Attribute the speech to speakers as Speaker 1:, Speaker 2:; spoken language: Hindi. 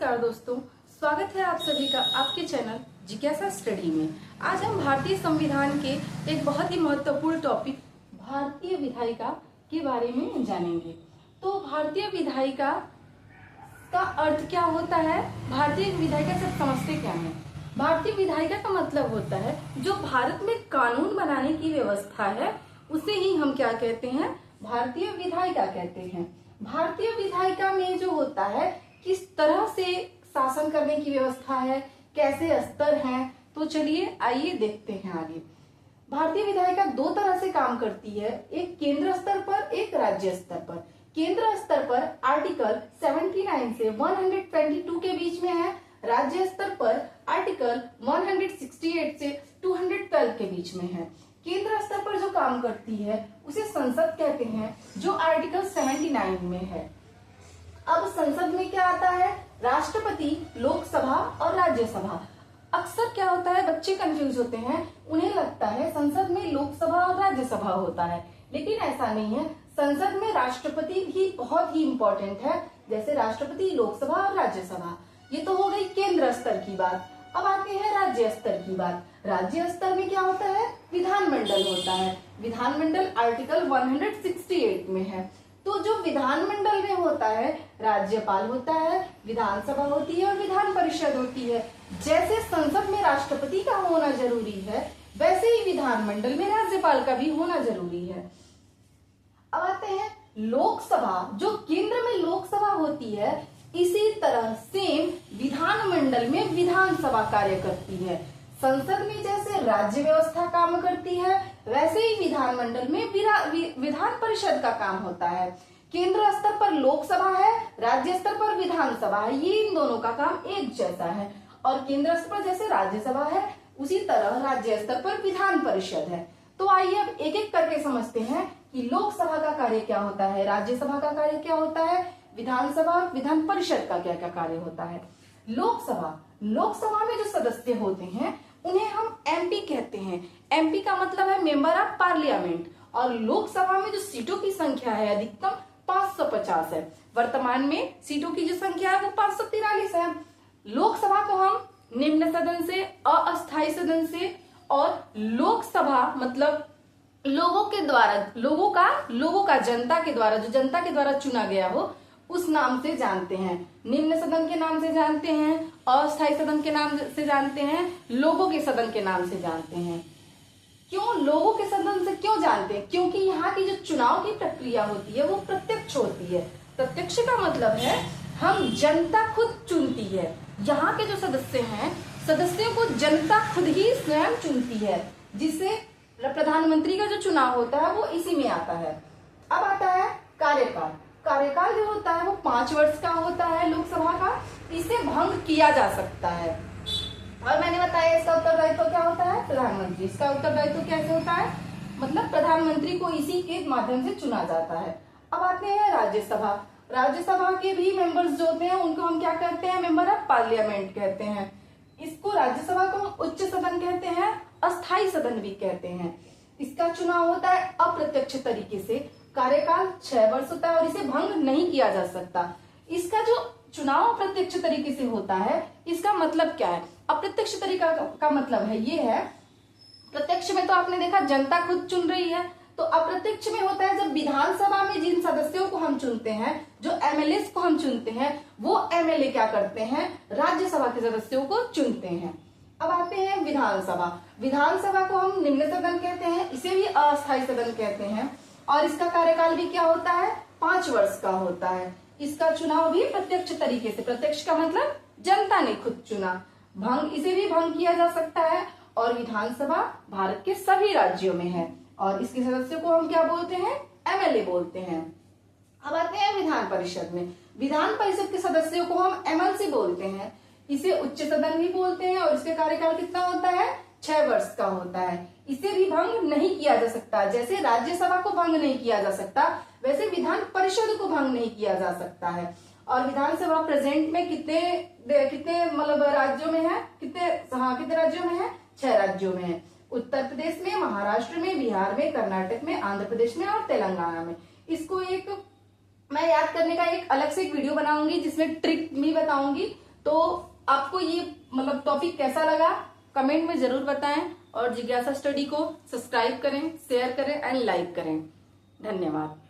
Speaker 1: नमस्कार दोस्तों, स्वागत है आप सभी का आपके चैनल जिज्ञासा स्टडी में। आज हम भारतीय संविधान के एक बहुत ही महत्वपूर्ण टॉपिक भारतीय विधायिका के बारे में जानेंगे। तो भारतीय विधायिका का अर्थ क्या होता है? भारतीय विधायिका से समझते क्या है? भारतीय विधायिका का मतलब होता है जो भारत में कानून बनाने की व्यवस्था है, उसे ही हम क्या कहते हैं? भारतीय विधायिका कहते हैं। भारतीय विधायिका में जो होता है किस तरह से शासन करने की व्यवस्था है, कैसे स्तर हैं, तो चलिए आइए देखते हैं आगे। भारतीय विधायिका दो तरह से काम करती है, एक केंद्र स्तर पर, एक राज्य स्तर पर। केंद्र स्तर पर आर्टिकल 79 से 122 के बीच में है, राज्य स्तर पर आर्टिकल 168 से 212 के बीच में है। केंद्र स्तर पर जो काम करती है उसे संसद कहते हैं, जो आर्टिकल 79 में है। अब संसद में क्या आता है? राष्ट्रपति, लोकसभा और राज्यसभा। अक्सर क्या होता है, बच्चे कंफ्यूज होते हैं, उन्हें लगता है संसद में लोकसभा और राज्यसभा होता है, लेकिन ऐसा नहीं है। संसद में राष्ट्रपति भी बहुत ही इंपॉर्टेंट है, जैसे राष्ट्रपति, लोकसभा और राज्यसभा। ये तो हो गई केंद्र स्तर की बात। अब आते हैं राज्य स्तर की बात। राज्य स्तर में क्या होता है? विधानमंडल होता है। विधानमंडल आर्टिकल 168 में है। तो जो विधानमंडल में होता है, राज्यपाल होता है, विधानसभा होती है और विधान परिषद होती है। जैसे संसद में राष्ट्रपति का होना जरूरी है, वैसे ही विधानमंडल में राज्यपाल का भी होना जरूरी है। अब आते हैं लोकसभा, जो केंद्र में लोकसभा होती है, इसी तरह सेम विधानमंडल में विधानसभा कार्य करती है। संसद में जैसे राज्य व्यवस्था काम करती है, वैसे ही विधानमंडल में विधान परिषद का काम होता है। केंद्र स्तर पर लोकसभा है, राज्य स्तर पर विधानसभा है, ये इन दोनों का काम एक जैसा है। और केंद्र स्तर पर जैसे राज्यसभा है, उसी तरह राज्य स्तर पर विधान परिषद है। तो आइए अब एक एक करके समझते हैं कि लोकसभा का कार्य क्या होता है, राज्यसभा का कार्य क्या होता है, विधानसभा और विधान परिषद का क्या क्या कार्य होता है। लोकसभा में जो सदस्य होते हैं उन्हें हम एमपी कहते हैं। एमपी का मतलब है मेंबर ऑफ पार्लियामेंट। और लोकसभा में जो सीटों की संख्या है अधिकतम 550 है। वर्तमान में सीटों की जो संख्या है वो 543 है। लोकसभा को हम निम्न सदन से, अस्थायी सदन से, और लोकसभा मतलब लोगों के द्वारा, लोगों का जनता के द्वारा, जो जनता के द्वारा चुना गया हो, उस नाम से जानते हैं। निम्न सदन के नाम से जानते हैं, अस्थायी सदन के नाम से जानते हैं, लोगों के सदन के नाम से जानते हैं। क्यों लोगों के सदन से क्यों जानते हैं? क्योंकि यहाँ की जो चुनाव की प्रक्रिया होती है वो प्रत्यक्ष होती है। प्रत्यक्ष का मतलब है हम जनता खुद चुनती है। यहाँ के जो सदस्य हैं, सदस्यों को जनता खुद ही स्वयं चुनती है, जिससे प्रधानमंत्री का जो चुनाव होता है वो इसी में आता है। अब आता है कार्यकाल। कार्यकाल जो होता है वो 5 वर्ष का होता है लोकसभा का। इसे भंग किया जा सकता है। और मैंने बताया इसका उत्तरदायित्व क्या होता है? प्रधानमंत्री। इसका उत्तरदायित्व कैसे होता है? मतलब प्रधानमंत्री को इसी के माध्यम से चुना जाता है। अब आते हैं राज्यसभा। राज्यसभा के भी मेंबर्स जो होते हैं उनको हम क्या कहते हैं? मेंबर ऑफ पार्लियामेंट कहते हैं। इसको राज्यसभा को हम उच्च सदन कहते हैं, अस्थायी सदन भी कहते हैं। इसका चुनाव होता है अप्रत्यक्ष तरीके से। कार्यकाल 6 वर्ष होता है और इसे भंग नहीं किया जा सकता। इसका जो चुनाव अप्रत्यक्ष तरीके से होता है, इसका मतलब क्या है? अप्रत्यक्ष तरीका का मतलब है ये है, प्रत्यक्ष में तो आपने देखा जनता खुद चुन रही है, तो अप्रत्यक्ष में होता है जब विधानसभा में जिन सदस्यों को हम चुनते हैं, जो एमएलए को हम चुनते हैं, वो एमएलए क्या करते हैं? राज्यसभा के सदस्यों को चुनते हैं। अब आते हैं विधानसभा। विधानसभा को हम निम्न सदन कहते हैं, इसे भी अस्थायी सदन कहते हैं। और इसका कार्यकाल भी क्या होता है? 5 वर्ष का होता है। इसका चुनाव भी प्रत्यक्ष तरीके से, प्रत्यक्ष का मतलब जनता ने खुद चुना। इसे भी भंग किया जा सकता है। और विधानसभा भारत के सभी राज्यों में है और इसके सदस्यों को हम क्या बोलते हैं? एमएलए बोलते हैं। अब आते हैं विधान परिषद में। विधान परिषद के सदस्यों को हम एमएलसी बोलते हैं। इसे उच्च सदन भी बोलते हैं और इसके कार्यकाल कितना होता है? 6 वर्ष का होता है। इसे भी भंग नहीं किया जा सकता। जैसे राज्यसभा को भंग नहीं किया जा सकता, वैसे विधान परिषद को भंग नहीं किया जा सकता है। और विधानसभा प्रेजेंट में कितने मतलब राज्यों में है? कितने राज्यों में है? 6 राज्यों में है। उत्तर प्रदेश में, महाराष्ट्र में, बिहार में, कर्नाटक में, आंध्र प्रदेश में और तेलंगाना में। इसको मैं याद करने का एक अलग से एक वीडियो बनाऊंगी जिसमें ट्रिक भी बताऊंगी, तो आपको ये मतलब टॉपिक कैसा लगा कमेंट में जरूर बताएं, और जिज्ञासा स्टडी को सब्सक्राइब करें, शेयर करें एंड लाइक करें। धन्यवाद।